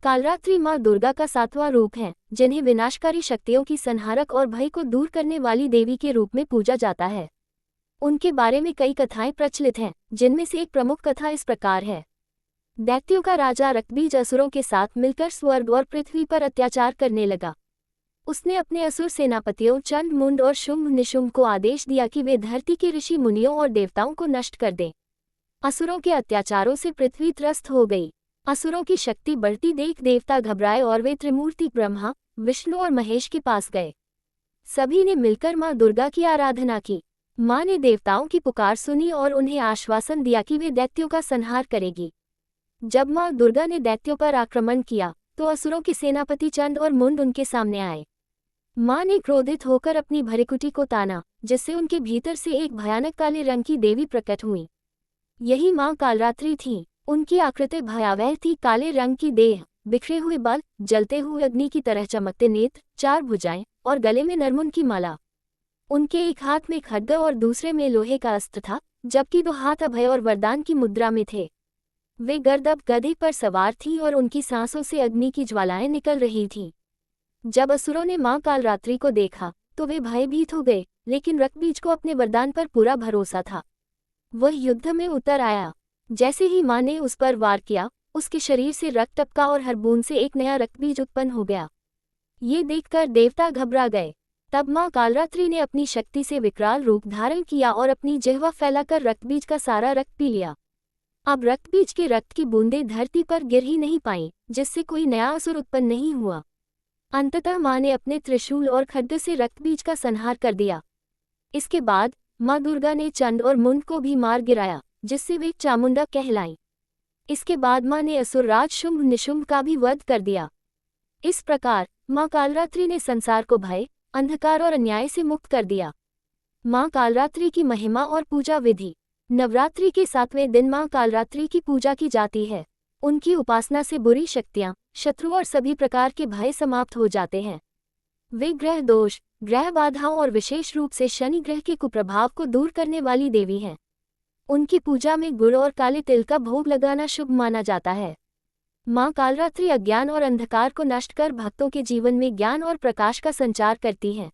कालरात्रि माँ दुर्गा का 7वां रूप है, जिन्हें विनाशकारी शक्तियों की संहारक और भय को दूर करने वाली देवी के रूप में पूजा जाता है। उनके बारे में कई कथाएं प्रचलित हैं, जिनमें से एक प्रमुख कथा इस प्रकार है। दैत्यों का राजा रक्तबीज असुरों के साथ मिलकर स्वर्ग और पृथ्वी पर अत्याचार करने लगा। उसने अपने असुर सेनापतियों चंड मुंड और शुंभ निशुंभ को आदेश दिया कि वे धरती के ऋषि मुनियों और देवताओं को नष्ट कर दें। असुरों के अत्याचारों से पृथ्वी त्रस्त हो गई। असुरों की शक्ति बढ़ती देख देवता घबराए और वे त्रिमूर्ति ब्रह्मा, विष्णु और महेश के पास गए। सभी ने मिलकर मां दुर्गा की आराधना की। मां ने देवताओं की पुकार सुनी और उन्हें आश्वासन दिया कि वे दैत्यों का संहार करेगी। जब मां दुर्गा ने दैत्यों पर आक्रमण किया तो असुरों के सेनापति चंड और मुंड उनके सामने आए। मां ने क्रोधित होकर अपनी भृकुटी को ताना, जिससे उनके भीतर से एक भयानक काले रंग की देवी प्रकट हुई। यही मां कालरात्रि थी। उनकी आकृति भयावह थी। काले रंग की देह, बिखरे हुए बाल, जलते हुए अग्नि की तरह चमकते नेत्र, 4 भुजाएं और गले में नरमुंड की माला। उनके एक हाथ में खड्ग और दूसरे में लोहे का अस्त्र था, जबकि 2 हाथ अभय और वरदान की मुद्रा में थे। वे गर्दभ गधे पर सवार थीं और उनकी सांसों से अग्नि की ज्वालाएं निकल रही थीं। जब असुरों ने मां कालरात्रि को देखा तो वे भयभीत हो गए, लेकिन रक्तबीज को अपने वरदान पर पूरा भरोसा था। वह युद्ध में उतर आया। जैसे ही मां ने उस पर वार किया, उसके शरीर से रक्त टपका और हर बूंद से एक नया रक्तबीज उत्पन्न हो गया। ये देखकर देवता घबरा गए। तब मां कालरात्रि ने अपनी शक्ति से विकराल रूप धारण किया और अपनी जिह्वा फैलाकर रक्तबीज का सारा रक्त पी लिया। अब रक्तबीज के रक्त की बूंदें धरती पर गिर ही नहीं पाईं, जिससे कोई नया असुर उत्पन्न नहीं हुआ। अंततः मां ने अपने त्रिशूल और खड्ग से रक्तबीज का संहार कर दिया। इसके बाद मां दुर्गा ने चंड और मुंड को भी मार गिराया, जिससे वे चामुंडा कहलाईं। इसके बाद मां ने असुरराज शुंभ निशुंभ का भी वध कर दिया। इस प्रकार मां कालरात्रि ने संसार को भय, अंधकार और अन्याय से मुक्त कर दिया। मां कालरात्रि की महिमा और पूजा विधि। नवरात्रि के 7वें दिन मां कालरात्रि की पूजा की जाती है। उनकी उपासना से बुरी शक्तियां, शत्रु और सभी प्रकार के भय समाप्त हो जाते हैं। वे ग्रह दोष, ग्रह बाधाओं और विशेष रूप से शनि ग्रह के कुप्रभाव को दूर करने वाली देवी हैं। उनकी पूजा में गुड़ और काले तिल का भोग लगाना शुभ माना जाता है। मां कालरात्रि अज्ञान और अंधकार को नष्ट कर भक्तों के जीवन में ज्ञान और प्रकाश का संचार करती हैं।